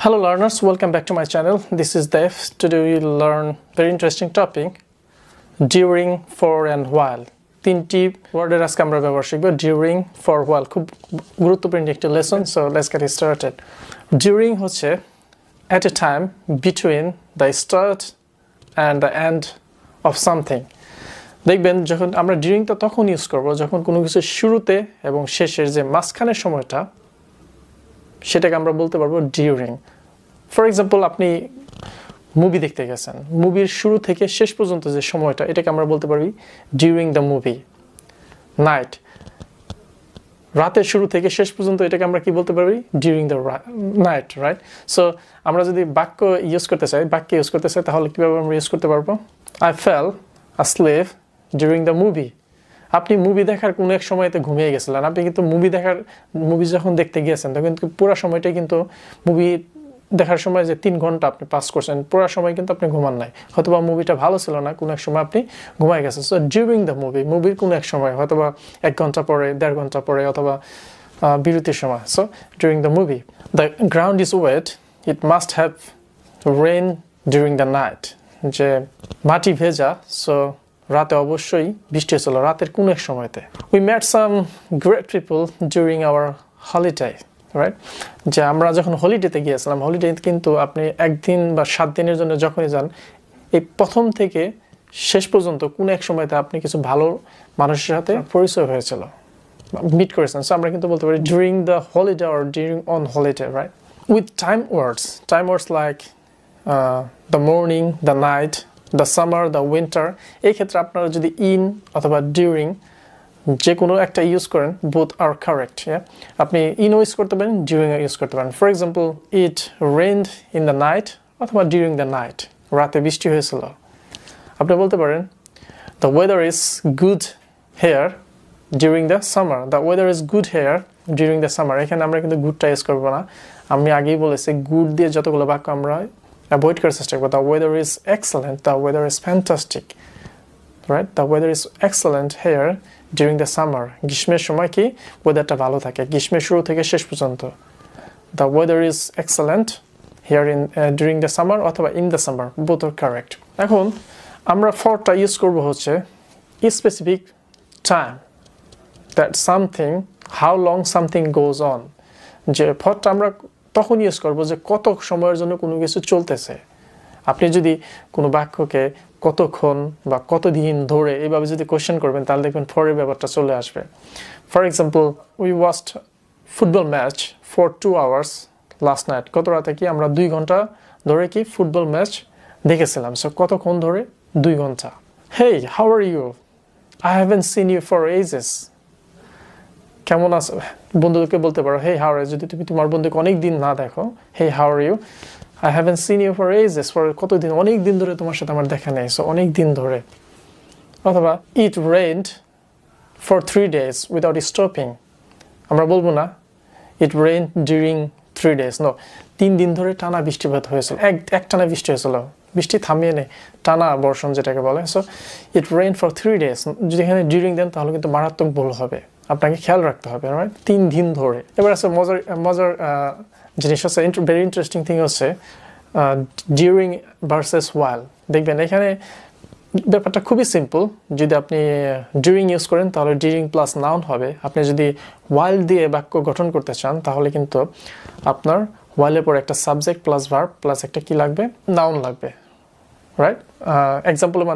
Hello learners, welcome back to my channel. This is Dev. Today we'll learn very interesting topic during, for and while. তিনটি ওয়ার্ডের আজকে আমরা ব্যবহার শিখব during, for, while. খুব গুরুত্বপূর্ণ একটি lesson, so let's get started. During হচ্ছে at a time between the start and the end of something. দেখবেন যখন আমরা during টা তখন ইউজ করব যখন কোনো কিছু শুরুতে এবং শেষের যে মাঝখানের সময়টা সেটাকে আমরা বলতে পারবো during. ফর এক্সাম্পল আপনি মুভি দেখতে গেছেন, মুভির শুরু থেকে শেষ পর্যন্ত যে সময়টা এটাকে আমরা বলতে পারি during the movie. নাইট, রাতের শুরু থেকে শেষ পর্যন্ত এটাকে আমরা কি বলতে পারি during the night, right? So আমরা যদি বাক্য ইউজ করতে চাই তাহলে কিভাবে আমরা ইউজ করতে পারবো? I fell asleep during the movie. আপনি মুভি দেখার কোনো এক সময়তে ঘুমিয়ে গেছিলেন। আপনি কিন্তু মুভি যখন দেখতে গিয়েছেন তখন কিন্তু পুরো সময়টাই কিন্তু মুভি দেখার সময় যে 3 ঘন্টা আপনি পাস করছেন পুরো সময় কিন্তু আপনি ঘুমান নাই, হয়তোবা মুভিটা ভালো ছিল না, কোনো এক সময় আপনি ঘুমায় গেছেন। সো ডিউরিং দ্য মুভির কোনো এক সময়, হয়তোবা 1 ঘন্টা পরে, 1.5 ঘন্টা পরে, অথবা বিরতির সময়। So during the movie. The ground is wet, it must have rain during the night. যে মাটি ভেজা, সো রাতে অবশ্যই বৃষ্টি হয়েছিল রাতের কোন এক সময়তে। We met some great people during our holiday, right? যে আমরা যখন হলিডেতে গিয়েছিলাম, হলিডে কিন্তু আপনি 1 দিন বা 7 দিনের জন্য যখনই যান, এই প্রথম থেকে শেষ পর্যন্ত কোন এক সময়তে আপনি কিছু ভালো মানুষের সাথে পরিচয় হয়েছিল, মিট করেছেন। সো আমরা কিন্তু বলতে পারি during the holiday or during on holiday, right? With time words like the morning, the night, the summer, the winter, এই ক্ষেত্রে আপনারা যদি ইন অথবা ডিউরিং যে কোনো একটা ইউজ করেন, বোথ আর কারেক্ট। আপনি ইনও ইউজ করতে পারেন, ডিউরিংও ইউজ করতে পারেন। For example, it rained in the night অথবা ডিউরিং দ্য নাইট, রাতে বৃষ্টি হয়েছিল। আপনি বলতে পারেন the weather is good hair during the summer, the weather is good hair during the summer. এখানে আমরা কিন্তু গুডটা ইউজ করবো না, আমি আগেই বলেছি গুড দিয়ে যতগুলো বাক্য আমরা অ্যাভয়েড করার চেষ্টা করবো। The weather is excellent, the weather is fantastic, right? The weather is excellent here during the summer. গ্রীষ্মের সময় কি ওয়েদারটা ভালো থাকে, গ্রীষ্মের শুরু থেকে শেষ পর্যন্ত। The weather is excellent here in during the summer অথবা in the summer, both are correct. এখন আমরা ফরটা ইউজ করবো হচ্ছে specific time, that something, how long something goes on. যে ফরটা আমরা তখন ইউজ করবো যে কত সময়ের জন্য কোনো কিছু চলতেছে। আপনি যদি কোনো বাক্যকে কতক্ষণ বা কতদিন ধরে এইভাবে যদি কোয়েশ্চেন করবেন তাহলে দেখবেন ফরের ব্যাপারটা চলে আসবে। For example, we watched football match for 2 hours last night. গত রাতে কি আমরা 2 ঘন্টা ধরে কি ফুটবল ম্যাচ দেখেছিলাম। সো কতক্ষণ ধরে? 2 ঘন্টা। Hey, how are you? I haven't seen you for ages. কেমন আছো? বন্ধুকে বলতে পারো হেই হাউ আর ইউ, যদি তুমি তোমার বন্ধুকে অনেক দিন না দেখো। Hey how are you? I haven't seen you for ages, for কতদিন, অনেক দিন ধরে তোমার সাথে আমার দেখা নেই, সো অনেক দিন ধরে। অথবা it rained for 3 days without stopping। আমরা বলবো না it rained during 3 days, no, 3 দিন ধরে টানা বৃষ্টিপাত হয়েছিল, এক টানা বৃষ্টি হয়েছিল, বৃষ্টি থামিয়ে নেই, টানা বর্ষণ যেটাকে বলে। So it rained for 3 days, যদি এখানে during দেন তাহলে কিন্তু মারাত্মক ভুল হবে, আপনাকে খেয়াল রাখতে হবে, রাইট? 3 দিন ধরে। এবার আছে মজার জিনিস হচ্ছে, ভেরি ইন্টারেস্টিং থিং হচ্ছে ডিউরিং ভার্সেস ওয়াইল। দেখবেন এখানে ব্যাপারটা খুবই সিম্পল। যদি আপনি ডিউরিং ইউজ করেন তাহলে ডিউরিং প্লাস নাউন হবে। আপনি যদি ওয়াইল দিয়ে বাক্য গঠন করতে চান তাহলে কিন্তু আপনার ওয়াইলের পর একটা সাবজেক্ট প্লাস ভার্ব প্লাস একটা কি লাগবে? নাউন লাগবে, রাইট? এক্সাম্পলের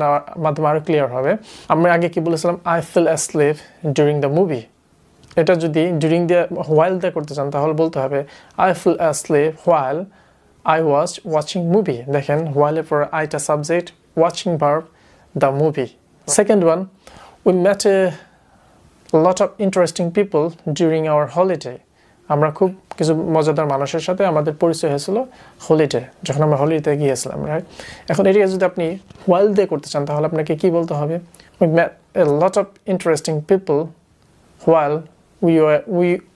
মাধ্যমে আরও ক্লিয়ার হবে। আমরা আগে কি বলেছিলাম? I fail asleep during the movie. এটা যদি ডিউরিং দিয়ে হোয়াইল দিয়ে করতে চান তাহলে বলতে হবে I fail asleep while I was watching movie. দেখেন while for আইটা subject, watching verb, the movie. Second one, we met a lot of interesting people during our holiday. আমরা খুব কিছু মজাদার মানুষের সাথে আমাদের পরিচয় হয়েছিল হলিডে, যখন আমরা হলিডেতে গিয়েছিলাম, রাইট? এখন এটাকে যদি আপনি while দিয়ে করতে চান তাহলে আপনাকে কি বলতে হবে? We met a lot of interesting people while we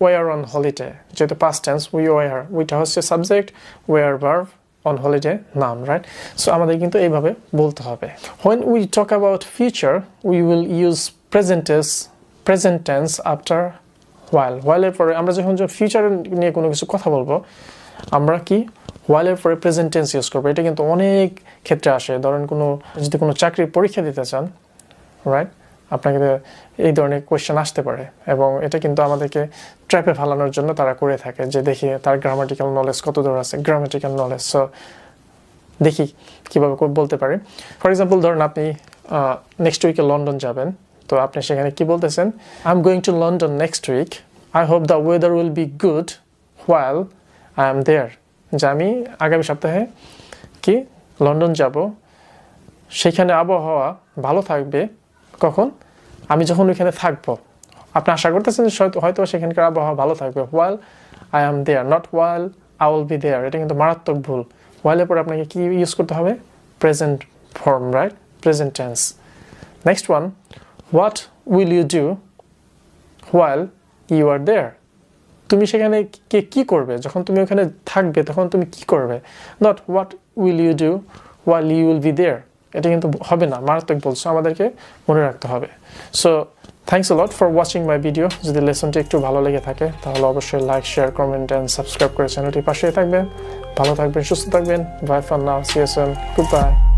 were on holiday. যেহেতু past tense, we were, ওইটা হচ্ছে subject, were verb, on holiday নাম, রাইট? সো আমাদের কিন্তু এইভাবে বলতে হবে। When we talk about future, we will use present tense after while এর পরে আমরা যখন ফিউচার নিয়ে কোনো কিছু কথা বলবো আমরা কি while এর পরে প্রেজেন্ট টেন্স ইউজ করব এটা কিন্তু অনেক ক্ষেত্রে আসে ধরেন যদি কোনো চাকরির পরীক্ষা দিতে চান রাইট আপনাকে এই ধরনের কোয়েশ্চেন আসতে পারে এবং এটা কিন্তু আমাদেরকে ট্র্যাপে ফেলানোর জন্য তারা করে থাকে যে দেখি তার গ্রামাটিক্যাল নলেজ কতদূর আছে গ্রামাটিক্যাল নলেজ সো দেখি কীভাবে বলতে পারে ফর এক্সাম্পল ধরুন আপনি নেক্সট উইকে লন্ডন যাবেন তো আপনি সেখানে কি বলতেছেন I am going to London next week I hope the weather will be good while I am there যে আমি আগামী সপ্তাহে কি লন্ডন যাব সেখানে আবহাওয়া ভালো থাকবে কখন আমি যখন ওইখানে থাকবো আপনি আশা করতেছেন যে হয়তো সেখানকার আবহাওয়া ভালো থাকবে while I am there not while I will be there এটা কিন্তু মারাত্মক ভুল হোয়াইলের পরে আপনাকে কি ইউজ করতে হবে present form right present tense next one what will you do while you are there তুমি সেখানে কি করবে যখন তুমি ওখানে থাকবে তখন তুমি কি করবে not what will you do while you will be there এটা কিন্তু হবে না মারাত্মক বলছো আমাদেরকে মনে রাখতে হবে so thanks a lot for watching my video যদি লেসনটি একটু ভালো লেগে থাকে তাহলে অবশ্যই like share comment and subscribe করে চ্যানেলটির পাশেই থাকবেন ভালো থাকবেন সুস্থ থাকবেন bye for now see you soon good by